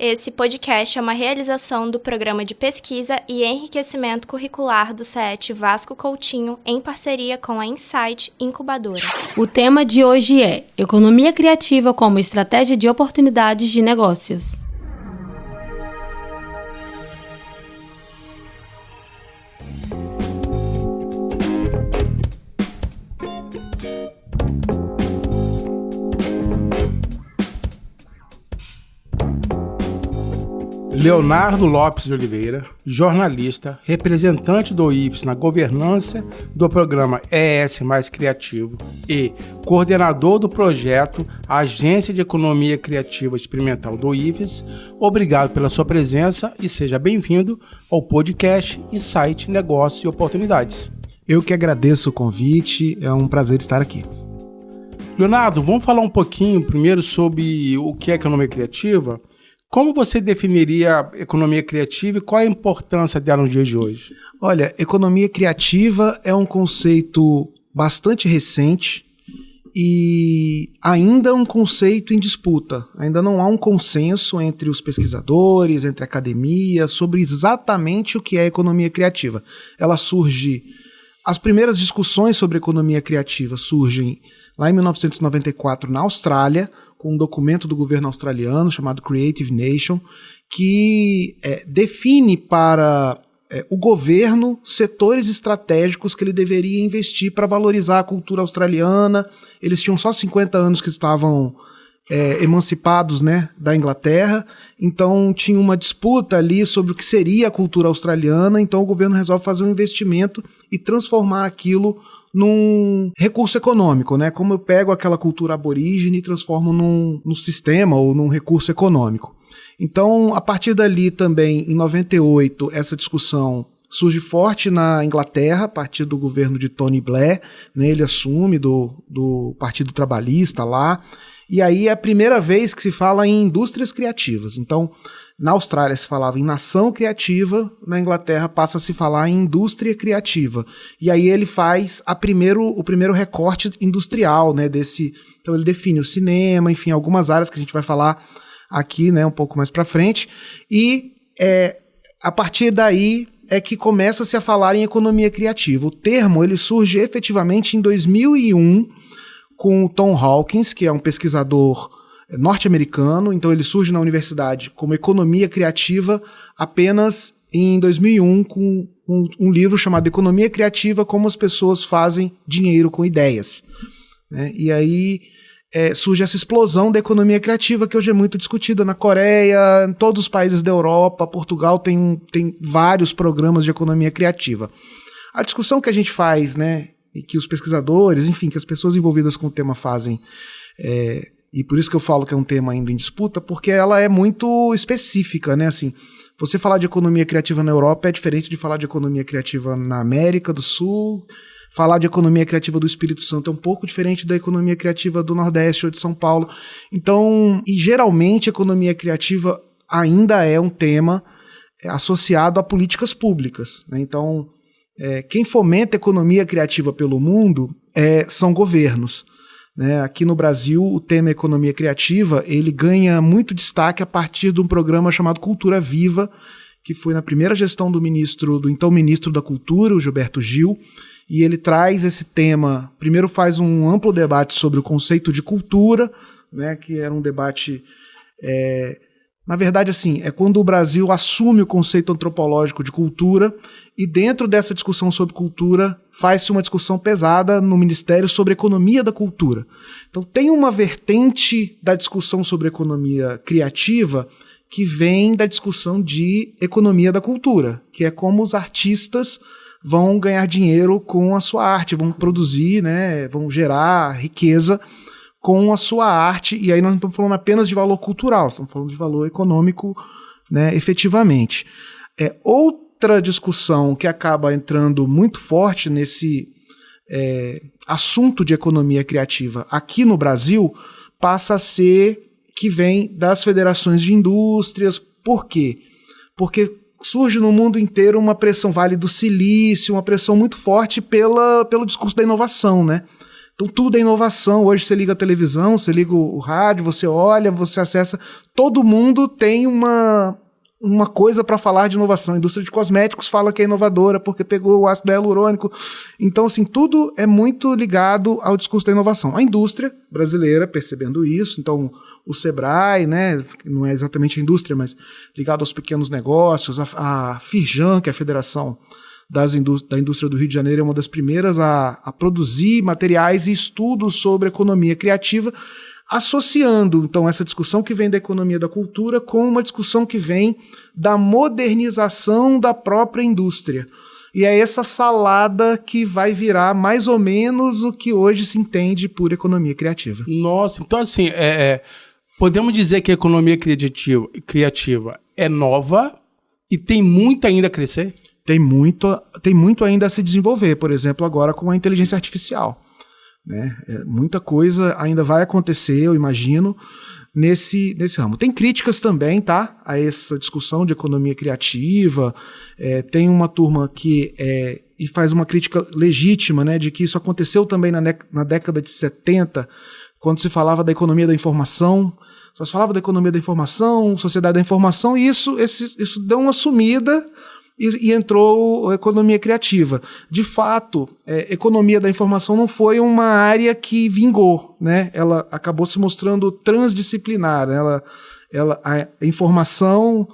Esse podcast é uma realização do Programa de Pesquisa e Enriquecimento Curricular do CET Vasco Coutinho, em parceria com a Insight Incubadora. O tema de hoje é Economia Criativa como Estratégia de Oportunidades de Negócios. Leonardo Lopes de Oliveira, jornalista, representante do IFES na governança do programa ES Mais Criativo e coordenador do projeto Agência de Economia Criativa Experimental do IFES, obrigado pela sua presença e seja bem-vindo ao podcast Insight Negócios e Oportunidades. Eu que agradeço o convite, é um prazer estar aqui. Leonardo, vamos falar um pouquinho primeiro sobre o que é economia criativa? Como você definiria a economia criativa e qual a importância dela no dia de hoje? Olha, economia criativa é um conceito bastante recente e ainda um conceito em disputa. Ainda não há um consenso entre os pesquisadores, entre a academia, sobre exatamente o que é economia criativa. Ela surge... As primeiras discussões sobre economia criativa surgem lá em 1994 na Austrália, com um documento do governo australiano chamado Creative Nation, que define para o governo setores estratégicos que ele deveria investir para valorizar a cultura australiana. Eles tinham só 50 anos que estavam emancipados, né, da Inglaterra, então tinha uma disputa ali sobre o que seria a cultura australiana, então o governo resolve fazer um investimento e transformar aquilo num recurso econômico, né? Como eu pego aquela cultura aborígene e transformo num sistema ou num recurso econômico. Então, a partir dali também, em 98, essa discussão surge forte na Inglaterra, a partir do governo de Tony Blair, né? Ele assume do Partido Trabalhista lá, e aí é a primeira vez que se fala em indústrias criativas. Então, na Austrália se falava em nação criativa, na Inglaterra passa a se falar em indústria criativa. E aí ele faz o primeiro recorte industrial, né, desse. Então ele define o cinema, enfim, algumas áreas que a gente vai falar aqui, né, um pouco mais para frente. E a partir daí é que começa-se a falar em economia criativa. O termo ele surge efetivamente em 2001 com o Tom Hawkins, que é um pesquisador norte-americano, então ele surge na universidade como economia criativa apenas em 2001 com um livro chamado Economia Criativa, como as pessoas fazem dinheiro com ideias, né? E aí surge essa explosão da economia criativa que hoje é muito discutida na Coreia, em todos os países da Europa. Portugal tem vários programas de economia criativa. A discussão que a gente faz, né, e que os pesquisadores, enfim, que as pessoas envolvidas com o tema fazem, e por isso que eu falo que é um tema ainda em disputa, porque ela é muito específica, né? Assim, você falar de economia criativa na Europa é diferente de falar de economia criativa na América do Sul. Falar de economia criativa do Espírito Santo é um pouco diferente da economia criativa do Nordeste ou de São Paulo. Então, e geralmente a economia criativa ainda é um tema associado a políticas públicas, né? Então, quem fomenta a economia criativa pelo mundo são governos. Aqui no Brasil, o tema economia criativa ele ganha muito destaque a partir de um programa chamado Cultura Viva, que foi na primeira gestão do então ministro da Cultura, o Gilberto Gil, e ele traz esse tema, primeiro faz um amplo debate sobre o conceito de cultura, né, que era um debate... Na verdade, assim, é quando o Brasil assume o conceito antropológico de cultura e dentro dessa discussão sobre cultura faz-se uma discussão pesada no Ministério sobre economia da cultura. Então tem uma vertente da discussão sobre economia criativa que vem da discussão de economia da cultura, que é como os artistas vão ganhar dinheiro com a sua arte, vão produzir, né, vão gerar riqueza com a sua arte, e aí nós não estamos falando apenas de valor cultural, estamos falando de valor econômico, né, efetivamente. Outra discussão que acaba entrando muito forte nesse assunto de economia criativa aqui no Brasil passa a ser que vem das federações de indústrias. Por quê? Porque surge no mundo inteiro uma pressão, Vale do Silício, uma pressão muito forte pelo discurso da inovação, né? Então tudo é inovação. Hoje você liga a televisão, você liga o rádio, você olha, você acessa. Todo mundo tem uma coisa para falar de inovação. A indústria de cosméticos fala que é inovadora porque pegou o ácido hialurônico. Então, assim, tudo é muito ligado ao discurso da inovação. A indústria brasileira, percebendo isso, então o Sebrae, né, não é exatamente a indústria, mas ligado aos pequenos negócios, a Firjan, que é a Federação da Indústria do Rio de Janeiro, é uma das primeiras a produzir materiais e estudos sobre economia criativa, associando, então, essa discussão que vem da economia da cultura com uma discussão que vem da modernização da própria indústria. E é essa salada que vai virar mais ou menos o que hoje se entende por economia criativa. Nossa, então assim, podemos dizer que a economia criativa é nova e tem muito ainda a crescer? Tem muito ainda a se desenvolver, por exemplo, agora com a inteligência artificial. Né? Muita coisa ainda vai acontecer, eu imagino, nesse ramo. Tem críticas também, tá, a essa discussão de economia criativa. Tem uma turma que e faz uma crítica legítima, né, de que isso aconteceu também na década de 70, quando se falava da economia da informação. Só se falava da economia da informação, sociedade da informação, e isso deu uma sumida e entrou a economia criativa. De fato, economia da informação não foi uma área que vingou, né? Ela acabou se mostrando transdisciplinar. A informação,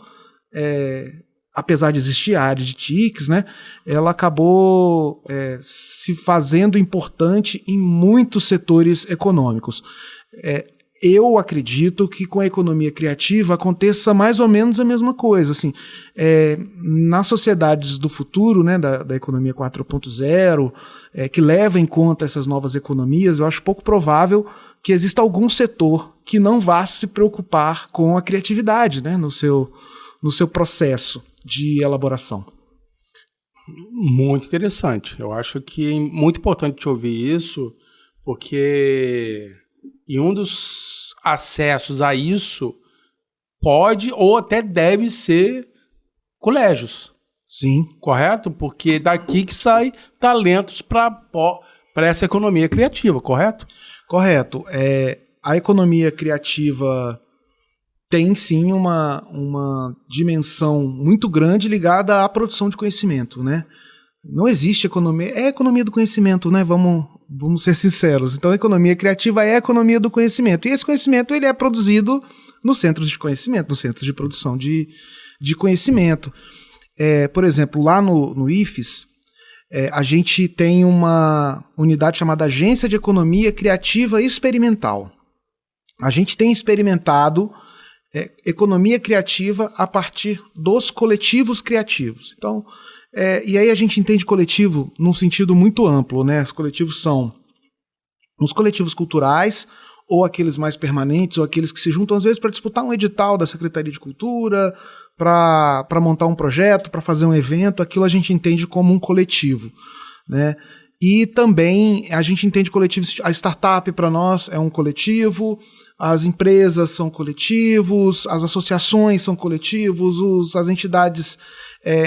apesar de existir a área de TICs, né? Ela acabou se fazendo importante em muitos setores econômicos. Eu acredito que com a economia criativa aconteça mais ou menos a mesma coisa. Assim, nas sociedades do futuro, né, da economia 4.0, que leva em conta essas novas economias, eu acho pouco provável que exista algum setor que não vá se preocupar com a criatividade, né, no seu processo de elaboração. Muito interessante. Eu acho que é muito importante te ouvir isso, porque... E um dos acessos a isso pode ou até deve ser colégios. Sim. Correto? Porque daqui que sai talentos para essa economia criativa, correto? Correto. A economia criativa tem sim uma dimensão muito grande ligada à produção de conhecimento, né? Não existe economia... É a economia do conhecimento, né? Vamos ser sinceros. Então, a economia criativa é a economia do conhecimento. E esse conhecimento ele é produzido nos centros de conhecimento, nos centros de produção de conhecimento. Por exemplo, lá no IFES, a gente tem uma unidade chamada Agência de Economia Criativa Experimental. A gente tem experimentado economia criativa a partir dos coletivos criativos. Então... e aí a gente entende coletivo num sentido muito amplo, né? Os coletivos são os coletivos culturais, ou aqueles mais permanentes, ou aqueles que se juntam às vezes para disputar um edital da Secretaria de Cultura, para montar um projeto, para fazer um evento. Aquilo a gente entende como um coletivo, né? E também a gente entende coletivos, a startup para nós é um coletivo, as empresas são coletivos, as associações são coletivos, as entidades,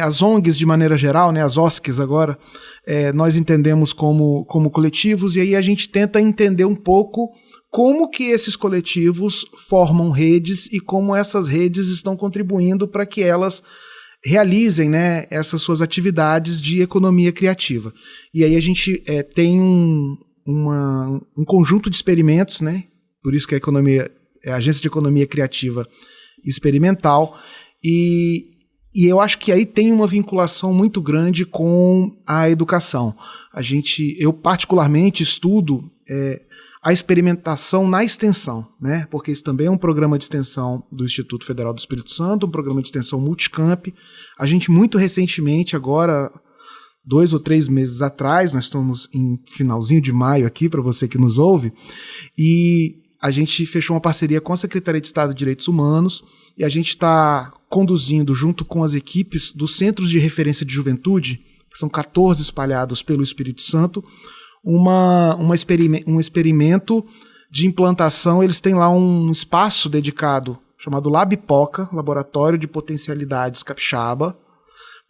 as ONGs de maneira geral, né, as OSCs agora, nós entendemos como coletivos, e aí a gente tenta entender um pouco como que esses coletivos formam redes e como essas redes estão contribuindo para que elas realizem, né, essas suas atividades de economia criativa. E aí a gente tem um conjunto de experimentos, né, por isso que a Agência de Economia Criativa Experimental, e eu acho que aí tem uma vinculação muito grande com a educação. Eu particularmente estudo a experimentação na extensão, né? Porque isso também é um programa de extensão do Instituto Federal do Espírito Santo, um programa de extensão multicamp. A gente muito recentemente, agora 2 ou 3 meses atrás, nós estamos em finalzinho de maio aqui, para você que nos ouve, e a gente fechou uma parceria com a Secretaria de Estado de Direitos Humanos, e a gente está conduzindo, junto com as equipes dos Centros de Referência de Juventude, que são 14 espalhados pelo Espírito Santo, um experimento de implantação. Eles têm lá um espaço dedicado, chamado LabPoca, Laboratório de Potencialidades Capixaba,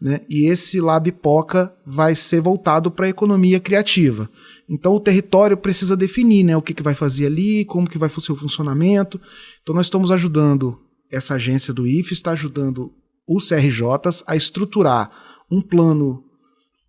né? E esse Lab-POCA vai ser voltado para a economia criativa. Então o território precisa definir, né, o que vai fazer ali, como que vai ser o funcionamento. Então nós estamos ajudando, essa agência do IFES está ajudando os CRJs a estruturar um plano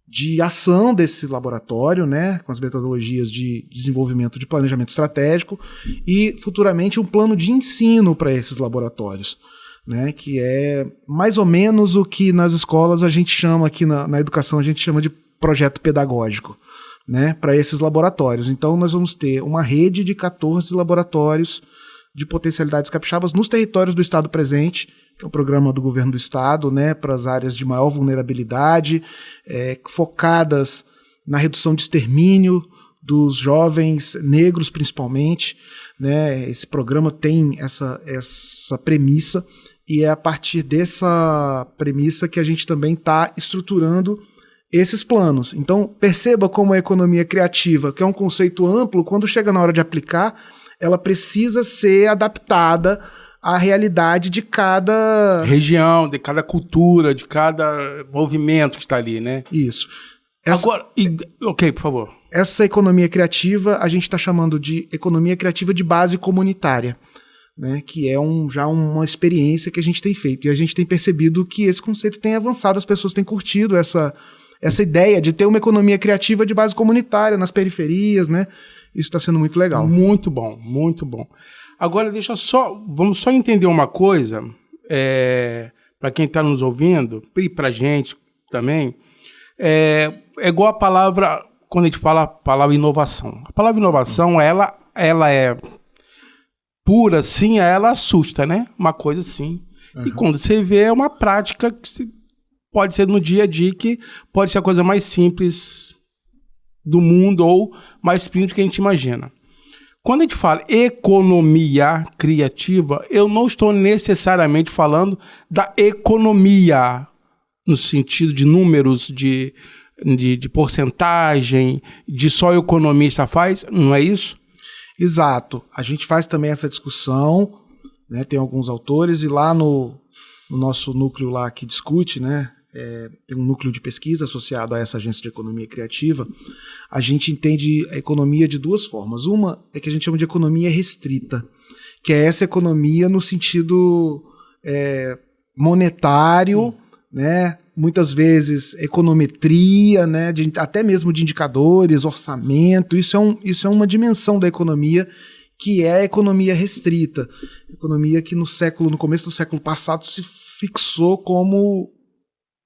de ação desse laboratório, né, com as metodologias de desenvolvimento de planejamento estratégico e futuramente um plano de ensino para esses laboratórios, né, que é mais ou menos o que nas escolas a gente chama, aqui na educação a gente chama de projeto pedagógico, né, para esses laboratórios. Então nós vamos ter uma rede de 14 laboratórios de potencialidades capixabas nos territórios do Estado presente, que é um programa do governo do Estado, né, para as áreas de maior vulnerabilidade, focadas na redução de extermínio dos jovens negros principalmente, né. Esse programa tem essa premissa, e é a partir dessa premissa que a gente também está estruturando esses planos. Então, perceba como a economia criativa, que é um conceito amplo, quando chega na hora de aplicar, ela precisa ser adaptada à realidade de cada região, de cada cultura, de cada movimento que está ali, né? Isso. Agora, ok, por favor. Essa economia criativa, a gente está chamando de economia criativa de base comunitária, né, que é já uma experiência que a gente tem feito. E a gente tem percebido que esse conceito tem avançado, as pessoas têm curtido essa ideia de ter uma economia criativa de base comunitária nas periferias, né? Isso está sendo muito legal. Muito bom, muito bom. Agora, vamos só entender uma coisa, para quem está nos ouvindo, e para a gente também, é igual a palavra, quando a gente fala a palavra inovação. A palavra inovação, ela é pura, assim, ela assusta, né? Uma coisa assim. Uhum. E quando você vê, é uma prática que pode ser no dia a dia, que pode ser a coisa mais simples do mundo ou mais simples que a gente imagina. Quando a gente fala economia criativa, eu não estou necessariamente falando da economia no sentido de números, de porcentagem, de só o economista faz, não é isso? Exato. A gente faz também essa discussão, né? Tem alguns autores, e lá no nosso núcleo lá que discute, né? Tem um núcleo de pesquisa associado a essa agência de economia criativa. A gente entende a economia de duas formas. Uma é que a gente chama de economia restrita, que é essa economia no sentido monetário, né? Muitas vezes econometria, né? Até mesmo de indicadores, orçamento. Isso é uma dimensão da economia que é a economia restrita. Economia que no começo do século passado se fixou como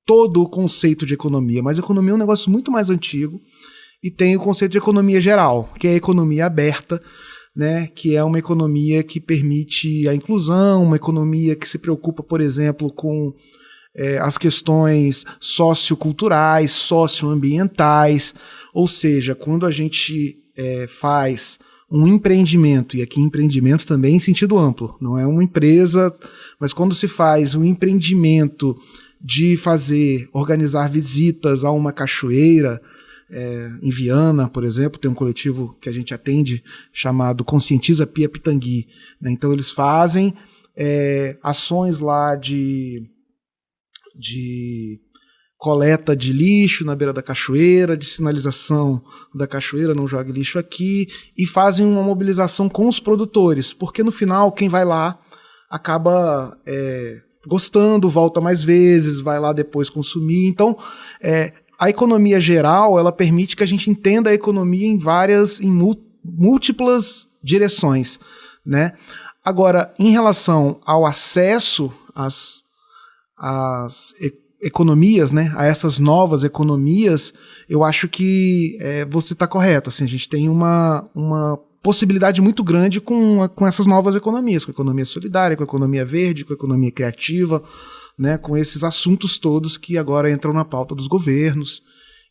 todo o conceito de economia, mas a economia é um negócio muito mais antigo, e tem o conceito de economia geral, que é a economia aberta, né, que é uma economia que permite a inclusão, uma economia que se preocupa, por exemplo, com as questões socioculturais, socioambientais, ou seja, quando a gente faz um empreendimento, e aqui empreendimento também em sentido amplo, não é uma empresa, mas quando se faz um empreendimento de organizar visitas a uma cachoeira, em Viana, por exemplo, tem um coletivo que a gente atende chamado Conscientiza Pia Pitangui, né? Então eles fazem ações lá de coleta de lixo na beira da cachoeira, de sinalização da cachoeira, não jogue lixo aqui, e fazem uma mobilização com os produtores, porque no final quem vai lá acaba gostando, volta mais vezes, vai lá depois consumir. Então, a economia geral, ela permite que a gente entenda a economia em múltiplas direções, né? Agora, em relação ao acesso às economias, né, a essas novas economias, eu acho que você está correto. Assim, a gente tem uma possibilidade muito grande com essas novas economias, com a economia solidária, com a economia verde, com a economia criativa, né, com esses assuntos todos que agora entram na pauta dos governos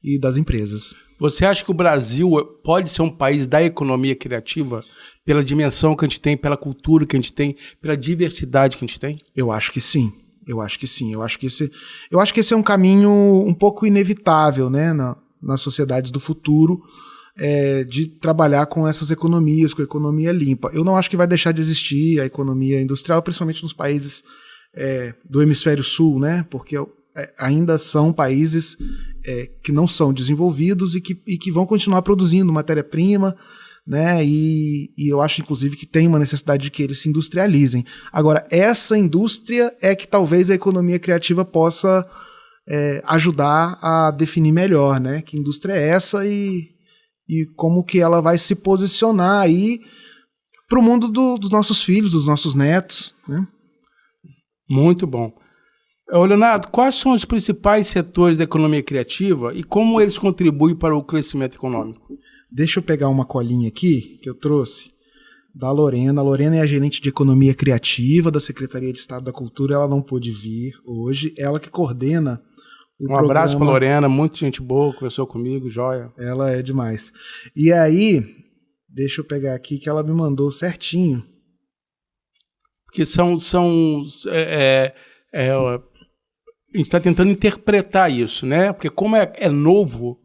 e das empresas. Você acha que o Brasil pode ser um país da economia criativa pela dimensão que a gente tem, pela cultura que a gente tem, pela diversidade que a gente tem? Eu acho que sim. Eu acho que sim. Eu acho que esse é um caminho um pouco inevitável, né, nas sociedades do futuro, de trabalhar com essas economias, com a economia limpa. Eu não acho que vai deixar de existir a economia industrial, principalmente nos países do hemisfério sul, né, porque ainda são países que não são desenvolvidos e que vão continuar produzindo matéria-prima, né? E eu acho, inclusive, que tem uma necessidade de que eles se industrializem. Agora, essa indústria é que talvez a economia criativa possa ajudar a definir melhor, né? Que indústria é essa e como que ela vai se posicionar aí para o mundo dos nossos filhos, dos nossos netos, né? Muito bom. Leonardo, quais são os principais setores da economia criativa e como eles contribuem para o crescimento econômico? Deixa eu pegar uma colinha aqui que eu trouxe da Lorena. A Lorena é a gerente de economia criativa da Secretaria de Estado da Cultura. Ela não pôde vir hoje. Ela que coordena o programa. Abraço para Lorena, muita gente boa, conversou comigo, joia. Ela é demais. E aí, deixa eu pegar aqui que ela me mandou certinho. Porque a gente está tentando interpretar isso, né? Porque como é novo,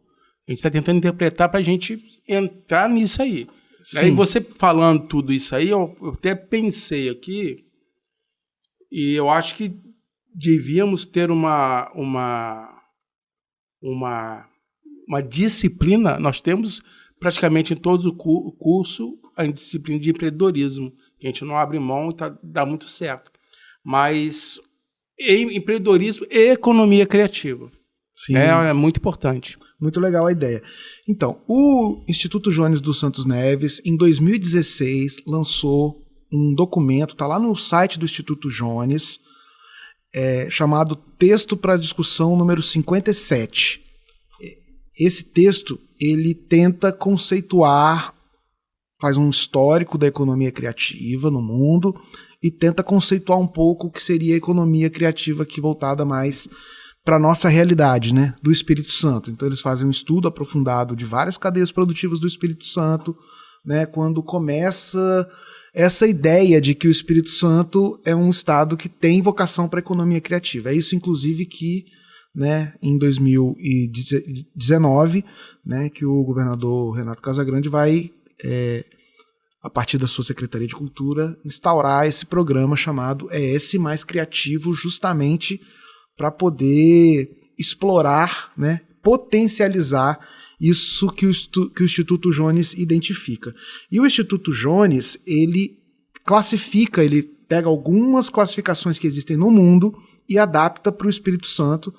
a gente está tentando interpretar para a gente entrar nisso aí. Sim. E você falando tudo isso aí, eu até pensei aqui, e eu acho que devíamos ter uma disciplina. Nós temos praticamente em todos o curso a disciplina de empreendedorismo, que a gente não abre mão e dá muito certo. Mas empreendedorismo e economia criativa. Sim. É muito importante. Muito legal a ideia. Então, o Instituto Jones dos Santos Neves, em 2016, lançou um documento, está lá no site do Instituto Jones, chamado Texto para Discussão número 57. Esse texto, ele tenta conceituar, faz um histórico da economia criativa no mundo e tenta conceituar um pouco o que seria a economia criativa aqui voltada mais para a nossa realidade, né, do Espírito Santo. Então eles fazem um estudo aprofundado de várias cadeias produtivas do Espírito Santo, né, quando começa essa ideia de que o Espírito Santo é um estado que tem vocação para a economia criativa. É isso, inclusive, que, né, em 2019, né, que o governador Renato Casagrande vai, a partir da sua Secretaria de Cultura, instaurar esse programa chamado ES Mais Criativo, justamente para poder explorar, né, potencializar isso que o Instituto Jones identifica. E o Instituto Jones, ele classifica, ele pega algumas classificações que existem no mundo e adapta para o Espírito Santo.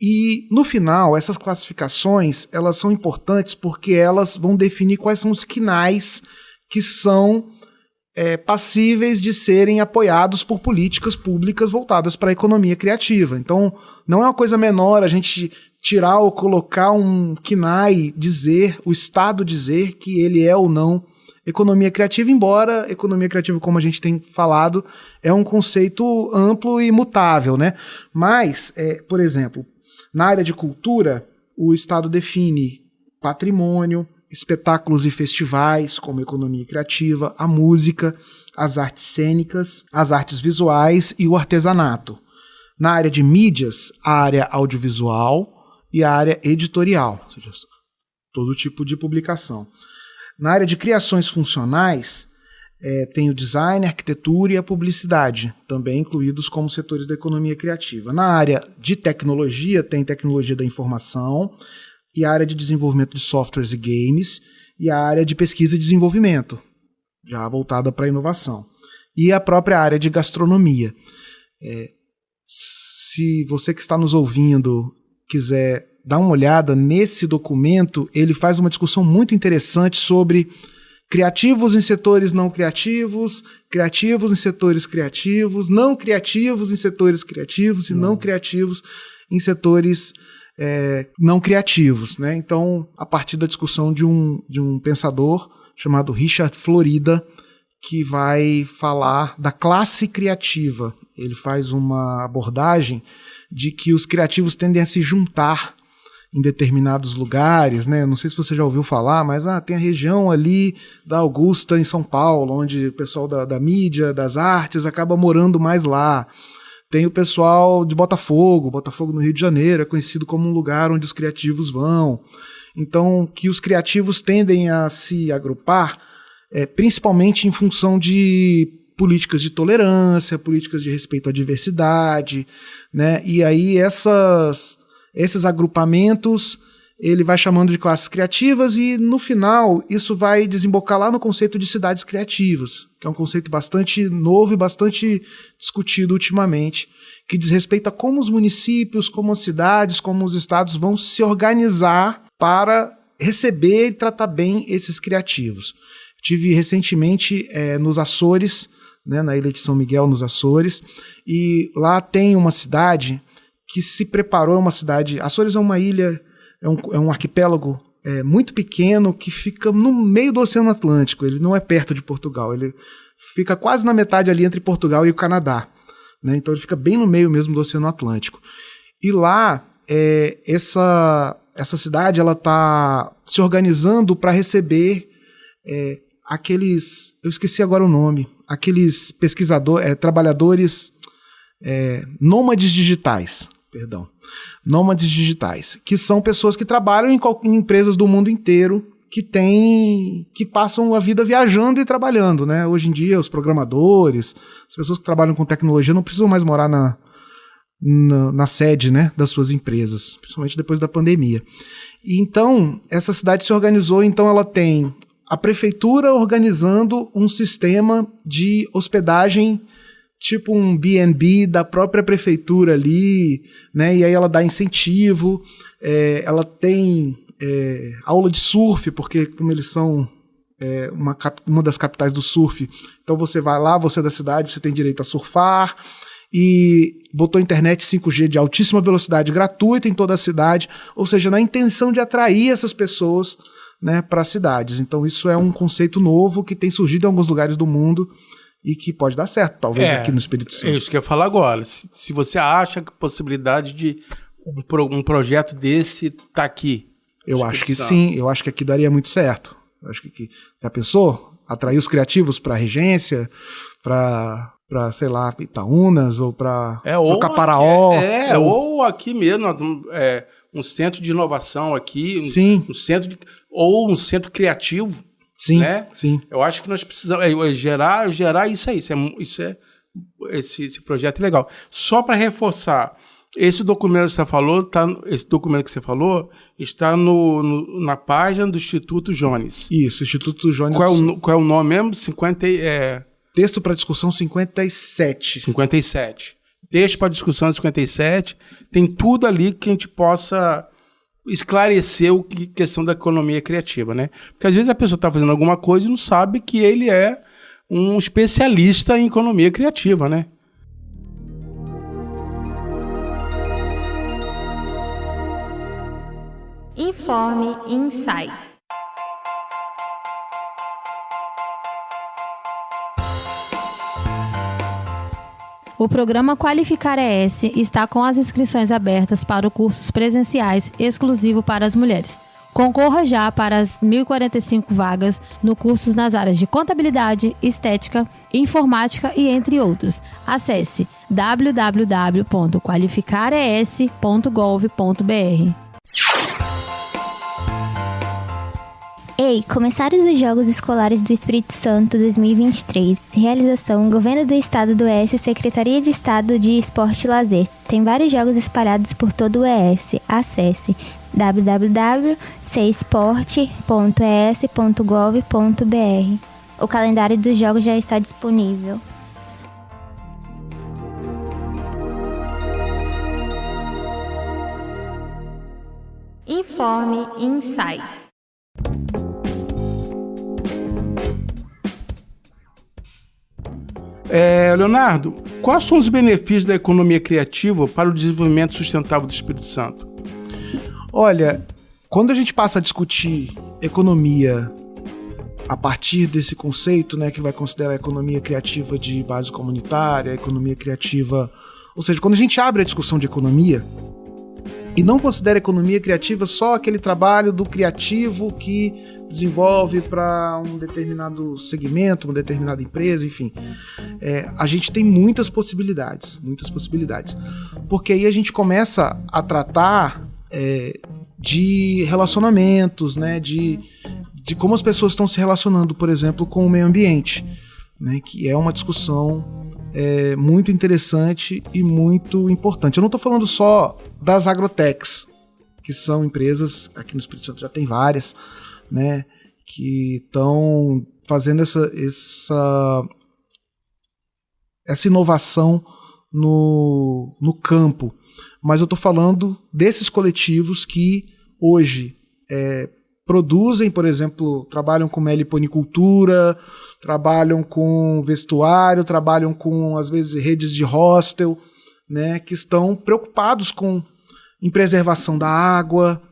E, no final, essas classificações, elas são importantes porque elas vão definir quais são os quinais que são passíveis de serem apoiados por políticas públicas voltadas para a economia criativa. Então, não é uma coisa menor a gente tirar ou colocar um KNAI, o Estado dizer que ele é ou não economia criativa, embora economia criativa, como a gente tem falado, é um conceito amplo e mutável, né? Mas, por exemplo, na área de cultura, o Estado define patrimônio, espetáculos e festivais como economia criativa, a música, as artes cênicas, as artes visuais e o artesanato. Na área de mídias, a área audiovisual e a área editorial, ou seja, todo tipo de publicação. Na área de criações funcionais, tem o design, a arquitetura e a publicidade, também incluídos como setores da economia criativa. Na área de tecnologia, tem tecnologia da informação, e a área de desenvolvimento de softwares e games, e a área de pesquisa e desenvolvimento, já voltada para a inovação. E a própria área de gastronomia. Se você que está nos ouvindo quiser dar uma olhada nesse documento, ele faz uma discussão muito interessante sobre criativos em setores não criativos, criativos em setores criativos, não criativos em setores criativos e não criativos em setores não criativos, né? Então, a partir da discussão de um pensador chamado Richard Florida, que vai falar da classe criativa. Ele faz uma abordagem de que os criativos tendem a se juntar em determinados lugares, né? Não sei se você já ouviu falar, mas tem a região ali da Augusta, em São Paulo, onde o pessoal da mídia, das artes, acaba morando mais lá. Tem o pessoal de Botafogo no Rio de Janeiro, é conhecido como um lugar onde os criativos vão. Então, que os criativos tendem a se agrupar, principalmente em função de políticas de tolerância, políticas de respeito à diversidade, né? E aí esses agrupamentos ele vai chamando de classes criativas e, no final, isso vai desembocar lá no conceito de cidades criativas, que é um conceito bastante novo e bastante discutido ultimamente, que diz respeito a como os municípios, como as cidades, como os estados vão se organizar para receber e tratar bem esses criativos. Tive recentemente nos Açores, né, na Ilha de São Miguel, nos Açores, e lá tem uma cidade que se preparou, uma cidade... Açores é uma ilha, é um arquipélago muito pequeno que fica no meio do Oceano Atlântico, ele não é perto de Portugal, ele fica quase na metade ali entre Portugal e o Canadá, né, então ele fica bem no meio mesmo do Oceano Atlântico. E lá, essa cidade ela está se organizando para receber aqueles, eu esqueci agora o nome, aqueles pesquisadores, trabalhadores nômades digitais, que são pessoas que trabalham em empresas do mundo inteiro, que passam a vida viajando e trabalhando, né? Hoje em dia, os programadores, as pessoas que trabalham com tecnologia não precisam mais morar na sede, né, das suas empresas, principalmente depois da pandemia. E então, essa cidade se organizou, então ela tem a prefeitura organizando um sistema de hospedagem, tipo um B&B da própria prefeitura ali, né? E aí ela dá incentivo, ela tem aula de surf, porque como eles são uma das capitais do surf, então você vai lá, você é da cidade, você tem direito a surfar, e botou internet 5G de altíssima velocidade gratuita em toda a cidade, ou seja, na intenção de atrair essas pessoas, né, para as cidades. Então isso é um conceito novo que tem surgido em alguns lugares do mundo e que pode dar certo, talvez aqui no Espírito Santo. É isso que eu ia falar agora. Se você acha que a possibilidade de um projeto desse tá aqui. Eu acho que sim, eu acho que aqui daria muito certo. Eu acho que já pensou? Atrair os criativos para a regência, para sei lá, Itaúnas, ou para Caparaó. Ou aqui mesmo, um centro de inovação aqui, sim. Ou um centro criativo. Sim, né? Sim. Eu acho que nós precisamos gerar isso aí. Esse projeto é legal. Só para reforçar, esse documento que você falou, está na página do Instituto Jones. Isso, Instituto Jones. Qual é o nome mesmo? Texto para discussão 57. 57. Texto para discussão 57. Tem tudo ali que a gente possa esclarecer questão da economia criativa, né? Porque às vezes a pessoa está fazendo alguma coisa e não sabe que ele é um especialista em economia criativa, né? Informe Insight. O programa Qualificar ES está com as inscrições abertas para os cursos presenciais exclusivo para as mulheres. Concorra já para as 1.045 vagas no cursos nas áreas de contabilidade, estética, informática e entre outros. Acesse www.qualificares.gov.br. Ei, começaram os Jogos Escolares do Espírito Santo 2023. Realização: Governo do Estado do ES, Secretaria de Estado de Esporte e Lazer. Tem vários jogos espalhados por todo o ES. Acesse www.cesporte.es.gov.br. O calendário dos jogos já está disponível. Informe Insight. Leonardo, quais são os benefícios da economia criativa para o desenvolvimento sustentável do Espírito Santo? Olha, quando a gente passa a discutir economia a partir desse conceito, né, que vai considerar a economia criativa de base comunitária, a economia criativa... Ou seja, quando a gente abre a discussão de economia e não considera a economia criativa só aquele trabalho do criativo que desenvolve para um determinado segmento, uma determinada empresa, enfim. A gente tem muitas possibilidades. Porque aí a gente começa a tratar de relacionamentos, né, de como as pessoas estão se relacionando, por exemplo, com o meio ambiente. né, que é uma discussão muito interessante e muito importante. Eu não estou falando só das agrotechs, que são empresas, aqui no Espírito Santo já tem várias, né, que estão fazendo essa inovação no campo. Mas eu estou falando desses coletivos que hoje produzem, por exemplo, trabalham com meliponicultura, trabalham com vestuário, trabalham com, às vezes, redes de hostel, né, que estão preocupados em preservação da água,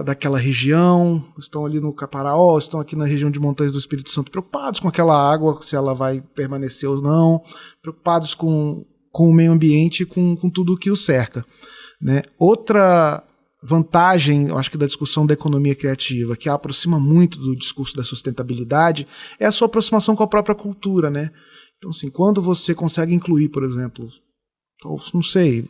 daquela região, estão ali no Caparaó, estão aqui na região de Montanhas do Espírito Santo, preocupados com aquela água, se ela vai permanecer ou não, preocupados com o meio ambiente e com tudo o que o cerca, né? Outra vantagem, eu acho que da discussão da economia criativa, que a aproxima muito do discurso da sustentabilidade, é a sua aproximação com a própria cultura, né? Então, assim, quando você consegue incluir, por exemplo, não sei,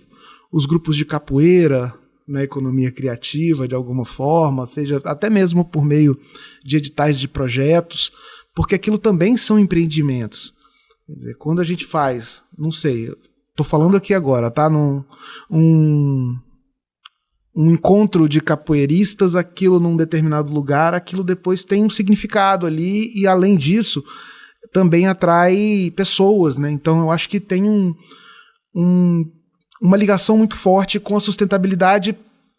os grupos de capoeira na economia criativa, de alguma forma, seja até mesmo por meio de editais de projetos, porque aquilo também são empreendimentos. Quer dizer, quando a gente faz, não sei, estou falando aqui agora, tá? Um encontro de capoeiristas, aquilo num determinado lugar, aquilo depois tem um significado ali e, além disso, também atrai pessoas, né? Então, eu acho que tem uma ligação muito forte com a sustentabilidade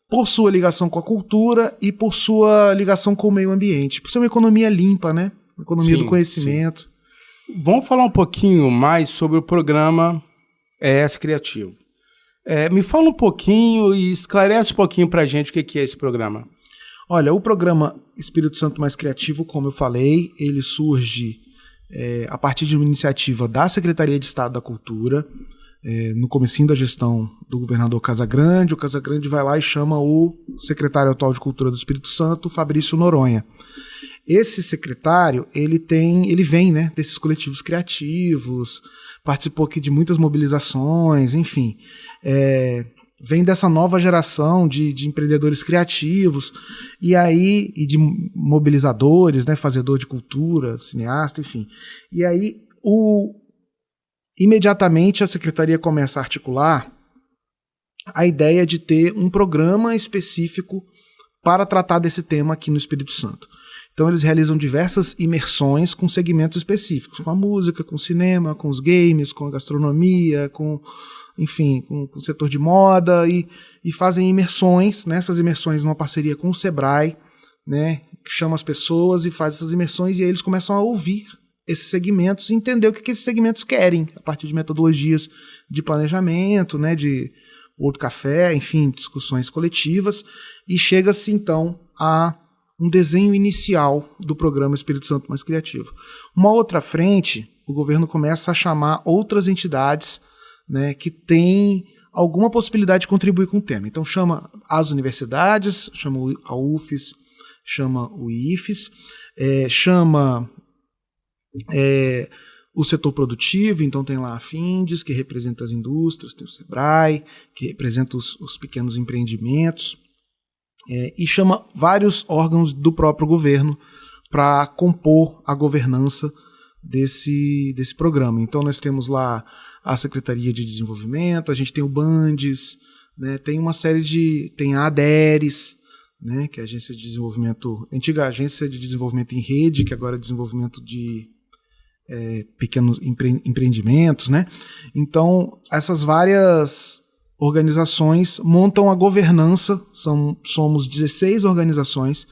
por sua ligação com a cultura e por sua ligação com o meio ambiente. Por ser uma economia limpa, né? Uma economia do conhecimento. Sim. Vamos falar um pouquinho mais sobre o programa ES Criativo. Me fala um pouquinho e esclarece um pouquinho para a gente o que é esse programa. Olha, o programa Espírito Santo Mais Criativo, como eu falei, ele surge a partir de uma iniciativa da Secretaria de Estado da Cultura, no comecinho da gestão do governador Casagrande. O Casagrande vai lá e chama o secretário atual de Cultura do Espírito Santo, Fabrício Noronha. Esse secretário, ele vem, né, desses coletivos criativos, participou aqui de muitas mobilizações, enfim, vem dessa nova geração de empreendedores criativos e de mobilizadores, né, fazedor de cultura, cineasta, enfim. E aí, imediatamente a secretaria começa a articular a ideia de ter um programa específico para tratar desse tema aqui no Espírito Santo. Então eles realizam diversas imersões com segmentos específicos, com a música, com o cinema, com os games, com a gastronomia, enfim, com o setor de moda e fazem imersões, né, essas imersões numa parceria com o Sebrae, né, que chama as pessoas e faz essas imersões e aí eles começam a ouvir esses segmentos e entender o que esses segmentos querem, a partir de metodologias de planejamento, né, de World Café, enfim, discussões coletivas, e chega-se então a um desenho inicial do programa Espírito Santo Mais Criativo. Uma outra frente, o governo começa a chamar outras entidades, né, que têm alguma possibilidade de contribuir com o tema. Então chama as universidades, chama a UFES, chama o IFES, chama o setor produtivo, então tem lá a Findes, que representa as indústrias, tem o Sebrae, que representa os pequenos empreendimentos, e chama vários órgãos do próprio governo para compor a governança desse programa. Então nós temos lá a Secretaria de Desenvolvimento, a gente tem o Bandes, né, tem uma série tem a ADERES, né, que é a Agência de Desenvolvimento, antiga Agência de Desenvolvimento em Rede, que agora é desenvolvimento de pequenos empreendimentos, né? Então essas várias organizações montam a governança, somos 16 organizações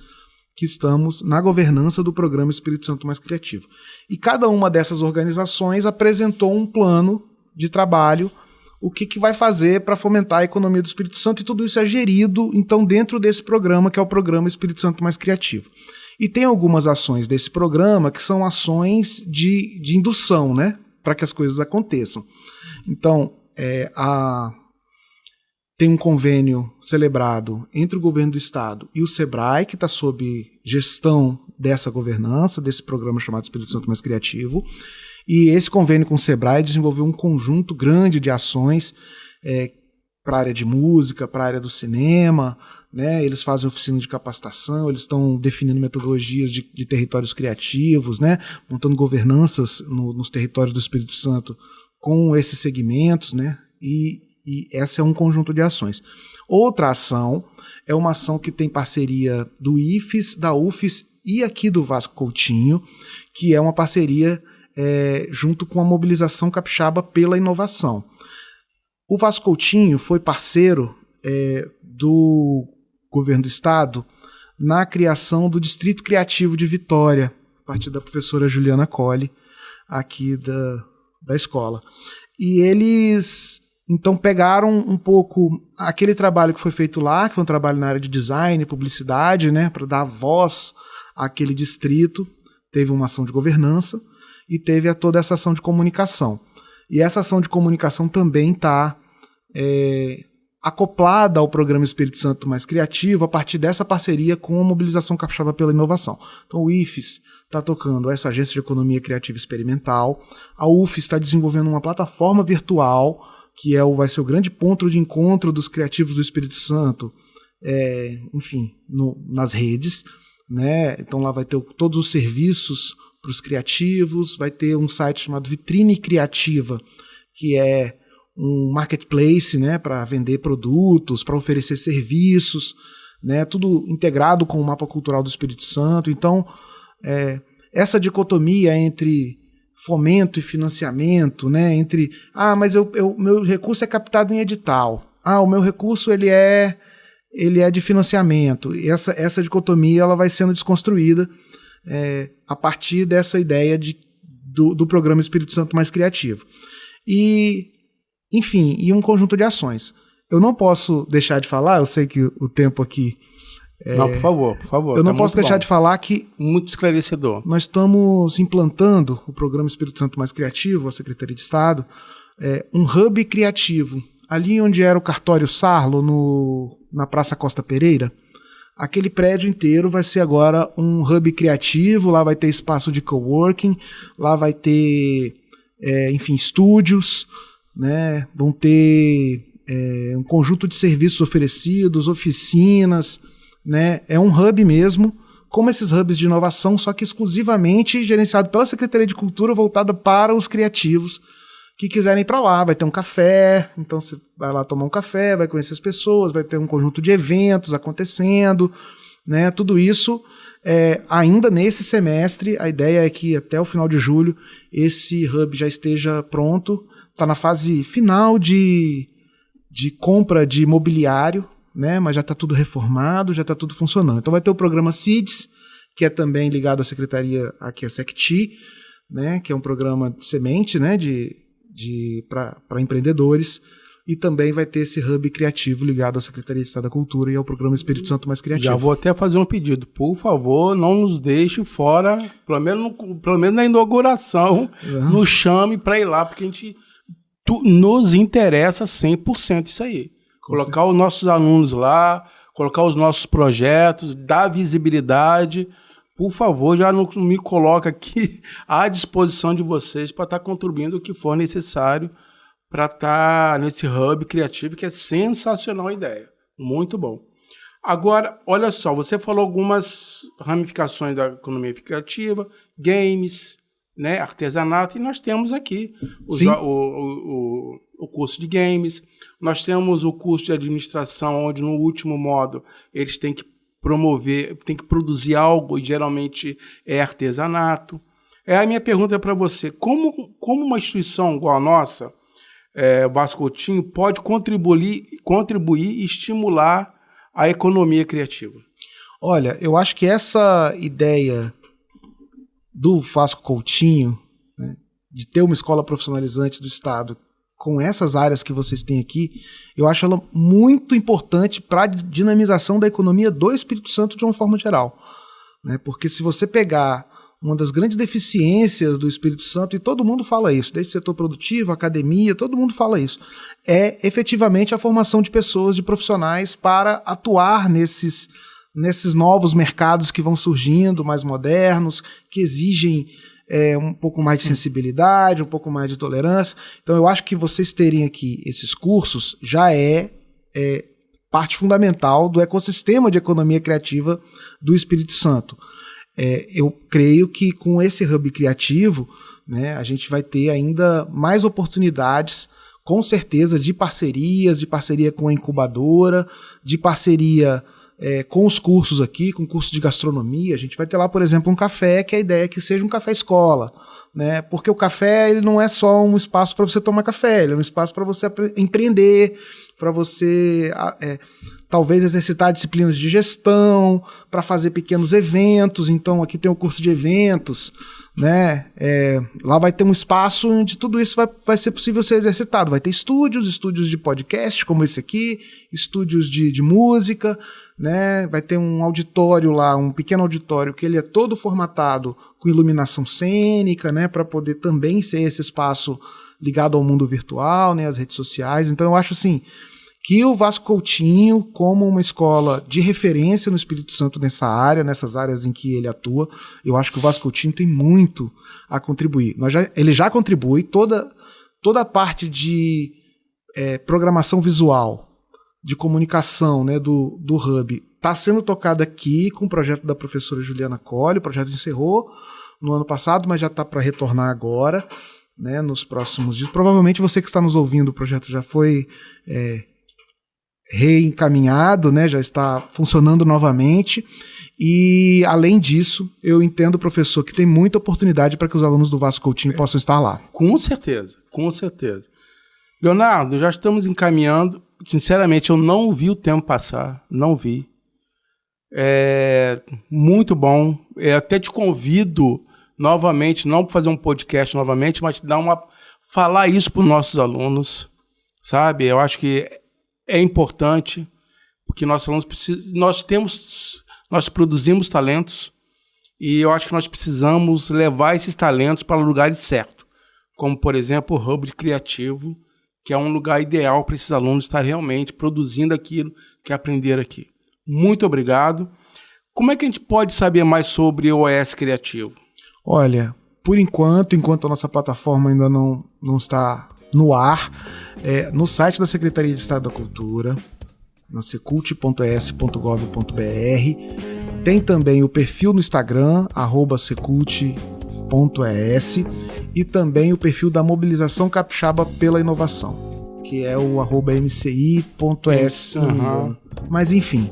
que estamos na governança do programa Espírito Santo Mais Criativo. E cada uma dessas organizações apresentou um plano de trabalho, o que vai fazer para fomentar a economia do Espírito Santo, e tudo isso é gerido, então, dentro desse programa, que é o programa Espírito Santo Mais Criativo. E tem algumas ações desse programa que são ações de indução, né, para que as coisas aconteçam. Então, tem um convênio celebrado entre o governo do estado e o Sebrae, que está sob gestão dessa governança, desse programa chamado Espírito Santo Mais Criativo. E esse convênio com o Sebrae desenvolveu um conjunto grande de ações para a área de música, para a área do cinema, né? Eles fazem oficina de capacitação, eles estão definindo metodologias de territórios criativos, né? Montando governanças nos territórios do Espírito Santo com esses segmentos, né? E essa é um conjunto de ações. Outra ação é uma ação que tem parceria do IFES, da UFES e aqui do Vasco Coutinho, que é uma parceria junto com a Mobilização Capixaba pela Inovação. O Vasco Coutinho foi parceiro do governo do estado na criação do Distrito Criativo de Vitória, a partir da professora Juliana Colli, aqui da escola. E eles, então, pegaram um pouco aquele trabalho que foi feito lá, que foi um trabalho na área de design, publicidade, né, para dar voz àquele distrito. Teve uma ação de governança e teve toda essa ação de comunicação. E essa ação de comunicação também está acoplada ao programa Espírito Santo Mais Criativo a partir dessa parceria com a Mobilização Capixaba pela Inovação. Então o IFES está tocando essa agência de economia criativa experimental, a UFES está desenvolvendo uma plataforma virtual que vai ser o grande ponto de encontro dos criativos do Espírito Santo, enfim, nas redes, né? Então lá vai ter todos os serviços para os criativos, vai ter um site chamado Vitrine Criativa, que é um marketplace, né, para vender produtos, para oferecer serviços, né, tudo integrado com o mapa cultural do Espírito Santo. Então, essa dicotomia entre fomento e financiamento, né, entre mas meu recurso é captado em edital, o meu recurso ele é de financiamento. E essa dicotomia ela vai sendo desconstruída a partir dessa ideia do programa Espírito Santo Mais Criativo. Enfim, e um conjunto de ações. Eu não posso deixar de falar, eu sei que o tempo aqui... Não, por favor. Eu não posso deixar de falar que... Muito esclarecedor. Nós estamos implantando o programa Espírito Santo Mais Criativo, a Secretaria de Estado, um hub criativo. Ali onde era o cartório Sarlo, na Praça Costa Pereira, aquele prédio inteiro vai ser agora um hub criativo, lá vai ter espaço de coworking, lá vai ter, enfim, estúdios, né? Vão ter um conjunto de serviços oferecidos, oficinas, né? É um hub mesmo, como esses hubs de inovação, só que exclusivamente gerenciado pela Secretaria de Cultura, voltada para os criativos que quiserem ir para lá. Vai ter um café, então você vai lá tomar um café, vai conhecer as pessoas, vai ter um conjunto de eventos acontecendo, né? Tudo isso ainda nesse semestre. A ideia é que até o final de julho esse hub já esteja pronto. Está na fase final de compra de mobiliário, né? Mas já está tudo reformado, já está tudo funcionando. Então vai ter o programa CIDS, que é também ligado à secretaria, aqui a SECTI, né? Que é um programa de semente, né? Para empreendedores, e também vai ter esse hub criativo ligado à Secretaria de Estado da Cultura e ao programa Espírito Santo Mais Criativo. Já vou até fazer um pedido. Por favor, não nos deixe fora, pelo menos na inauguração, nos chame para ir lá, porque nos interessa 100% isso aí. Colocar os nossos alunos lá, colocar os nossos projetos, dar visibilidade. Por favor, já não me coloca aqui à disposição de vocês para estar contribuindo o que for necessário para estar nesse hub criativo, que é sensacional a ideia. Muito bom. Agora, olha só, você falou algumas ramificações da economia criativa, games, né, artesanato, e nós temos aqui o curso de games, nós temos o curso de administração, onde no último módulo eles têm que produzir algo, e geralmente é artesanato. A minha pergunta é para você, como uma instituição igual a nossa, Vasco Coutinho, pode contribuir e estimular a economia criativa? Olha, eu acho que essa ideia do Vasco Coutinho, né, de ter uma escola profissionalizante do Estado com essas áreas que vocês têm aqui, eu acho ela muito importante para a dinamização da economia do Espírito Santo de uma forma geral, né? Porque se você pegar uma das grandes deficiências do Espírito Santo, e todo mundo fala isso, desde o setor produtivo, academia, todo mundo fala isso, é efetivamente a formação de pessoas, de profissionais para atuar nesses novos mercados que vão surgindo, mais modernos, que exigem um pouco mais de sensibilidade, um pouco mais de tolerância. Então eu acho que vocês terem aqui esses cursos já é parte fundamental do ecossistema de economia criativa do Espírito Santo. Eu creio que com esse hub criativo, né, a gente vai ter ainda mais oportunidades, com certeza, de parceria com a incubadora, de parceria com os cursos aqui, com cursos de gastronomia. A gente vai ter lá, por exemplo, um café, que a ideia é que seja um café-escola, né? Porque o café ele não é só um espaço para você tomar café, ele é um espaço para você empreender, para você talvez exercitar disciplinas de gestão, para fazer pequenos eventos. Então aqui tem o curso de eventos, né? Lá vai ter um espaço onde tudo isso vai ser possível ser exercitado. Vai ter estúdios de podcast como esse aqui, estúdios de música, né? Vai ter um auditório lá, um pequeno auditório que ele é todo formatado com iluminação cênica, né? Para poder também ser esse espaço ligado ao mundo virtual, né? Às redes sociais. Então eu acho assim que o Vasco Coutinho, como uma escola de referência no Espírito Santo nessas áreas em que ele atua, eu acho que o Vasco Coutinho tem muito a contribuir. Ele já contribui, toda a parte de programação visual, de comunicação, né, do Hub, está sendo tocada aqui com o projeto da professora Juliana Colli. O projeto encerrou no ano passado, mas já está para retornar agora, né, nos próximos dias. Provavelmente você que está nos ouvindo, o projeto já foi reencaminhado, né, já está funcionando novamente. E, além disso, eu entendo, professor, que tem muita oportunidade para que os alunos do Vasco Coutinho possam estar lá. Com certeza, com certeza. Leonardo, já estamos encaminhando. Sinceramente, eu não vi o tempo passar, não vi. Muito bom. Até te convido novamente, não para fazer um podcast novamente, mas falar isso para os nossos alunos, sabe? Eu acho que é importante, porque nossos alunos nós produzimos talentos e eu acho que nós precisamos levar esses talentos para lugares certos, como, por exemplo, o Hub Criativo, que é um lugar ideal para esses alunos estarem realmente produzindo aquilo que aprenderam aqui. Muito obrigado. Como é que a gente pode saber mais sobre o OS Criativo? Olha, por enquanto a nossa plataforma ainda não está no ar, no site da Secretaria de Estado da Cultura, na secult.es.gov.br, tem também o perfil no Instagram, @secult.es, e também o perfil da Mobilização Capixaba pela Inovação, que é o @mci.es. Mas enfim,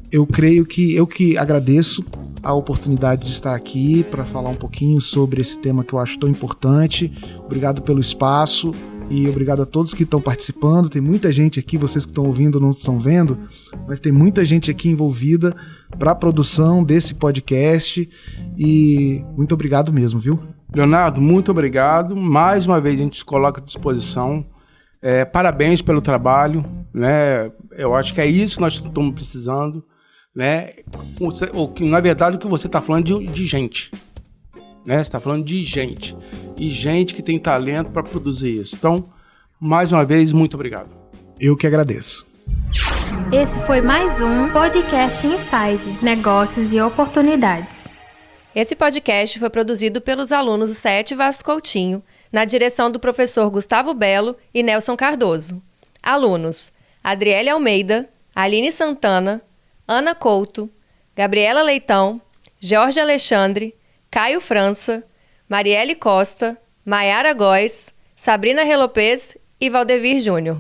eu creio que eu que agradeço a oportunidade de estar aqui para falar um pouquinho sobre esse tema que eu acho tão importante. Obrigado pelo espaço e obrigado a todos que estão participando. Tem muita gente aqui, vocês que estão ouvindo não estão vendo, mas tem muita gente aqui envolvida para a produção desse podcast e muito obrigado mesmo, viu? Leonardo, muito obrigado. Mais uma vez a gente se coloca à disposição. Parabéns pelo trabalho, né? Eu acho que é isso que nós estamos precisando, né? Na verdade, o que você está falando de gente, né? Você está falando de gente, e gente que tem talento para produzir isso. Então, mais uma vez, muito obrigado. Eu que agradeço. Esse foi mais um Podcast Inside, Negócios e Oportunidades. Esse podcast foi produzido pelos alunos do SET Vasco Coutinho, na direção do professor Gustavo Belo e Nelson Cardoso. Alunos: Adriele Almeida, Aline Santana, Ana Couto, Gabriela Leitão, Jorge Alexandre, Caio França, Marielle Costa, Maiara Góes, Sabrina Relopez e Valdevir Júnior.